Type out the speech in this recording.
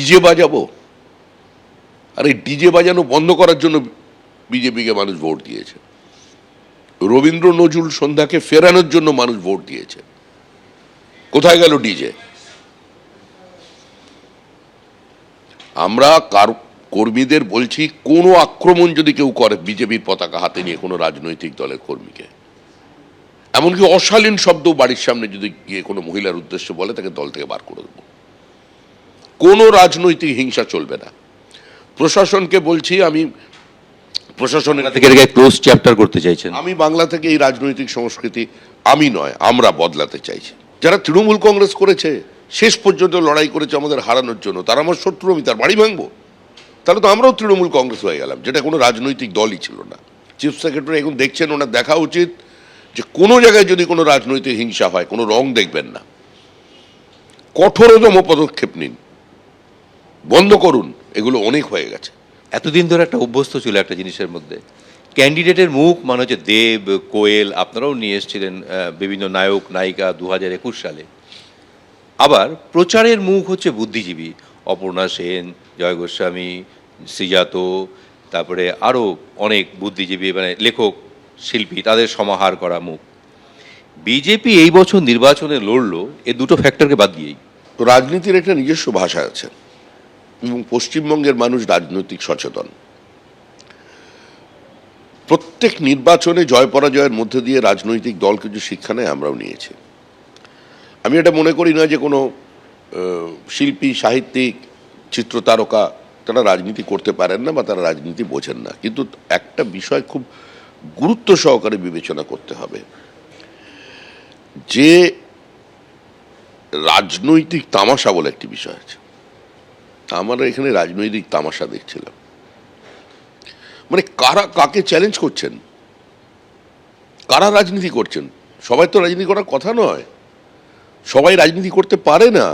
DJ বাজাবো? আর এই DJ বাজানো বন্ধ করার জন্য বিজেপিকে মানুষ ভোট দিয়েছে। রবীন্দ্র নজরুল সন্ধ্যাকে ফেরানোর জন্য মানুষ ভোট দিয়েছে। কোথায় গেল ডিজে? আমরা কর্মীদের বলছি, কোনো আক্রমণ যদি কেউ করে বিজেপির পতাকা হাতে নিয়ে কোনো রাজনৈতিক দলের কর্মীকে, এমনকি অশালীন শব্দ বাড়ির সামনে যদি গিয়ে কোনো মহিলার উদ্দেশ্যে বলে, তাকে দল থেকে বার করে দেবো। কোনো রাজনৈতিক হিংসা চলবে না। প্রশাসনকে বলছি, আমি প্রশাসনের থেকে ক্লোজ চ্যাপ্টার করতে চাইছেন। আমি বাংলা থেকে এই রাজনৈতিক সংস্কৃতি, আমি নয়, আমরা বদলাতে চাইছি। যারা তৃণমূল কংগ্রেস করেছে, শেষ পর্যন্ত লড়াই করেছে আমাদের হারানোর জন্য, তারা আমার শত্রু, আমি তার বাড়ি ভাঙবো? তাহলে তো আমরাও তৃণমূল কংগ্রেস হয়ে গেলাম, যেটা কোনো রাজনৈতিক দলই ছিল না। চিফ সেক্রেটারি এখন দেখছেন, ওনার দেখা উচিত যে কোনো জায়গায় যদি কোনো রাজনৈতিক হিংসা হয়, কোনো রং দেখবেন না, কঠোরতম পদক্ষেপ নিন, বন্ধ করুন। এগুলো অনেক হয়ে গেছে। এতদিন ধরে একটা অভ্যস্ত ছিল একটা জিনিসের মধ্যে, ক্যান্ডিডেটের মুখ মানে হচ্ছে দেব, কোয়েল, আপনারাও নিয়ে এসেছিলেন বিভিন্ন নায়ক নায়িকা 2021 সালে। আবার প্রচারের মুখ হচ্ছে বুদ্ধিজীবী, অপর্ণা সেন, জয় গোস্বামী, শ্রীজাত, তারপরে আরও অনেক বুদ্ধিজীবী, মানে লেখক, শিল্পী, তাদের সমাহার করা মুখ। বিজেপি এই বছর নির্বাচনে লড়লো এ দুটো ফ্যাক্টরকে বাদ দিয়েই। রাজনীতির একটা নিজস্ব ভাষা আছে, এবং পশ্চিমবঙ্গের মানুষ রাজনৈতিক সচেতন। প্রত্যেক নির্বাচনে জয় পরাজয়ের মধ্যে দিয়ে রাজনৈতিক দল কিছু শিক্ষা নেয়, আমরাও নিয়েছি। আমি এটা মনে করি না যে কোনো শিল্পী, সাহিত্যিক, চিত্রতারকা তারা রাজনীতি করতে পারেন না বা তারা রাজনীতি বোঝেন না, কিন্তু একটা বিষয় খুব গুরুত্ব সহকারে বিবেচনা করতে হবে, যে রাজনৈতিক তামাশা বলে একটি বিষয় আছে। আমরা এখানে রাজনৈতিক তামাশা দেখছিলাম, মানে কারা কাকে চ্যালেঞ্জ করছেন, কারা রাজনীতি করছেন। সবাই তো রাজনীতি করার কথা নয়, সবাই রাজনীতি করতে পারে না।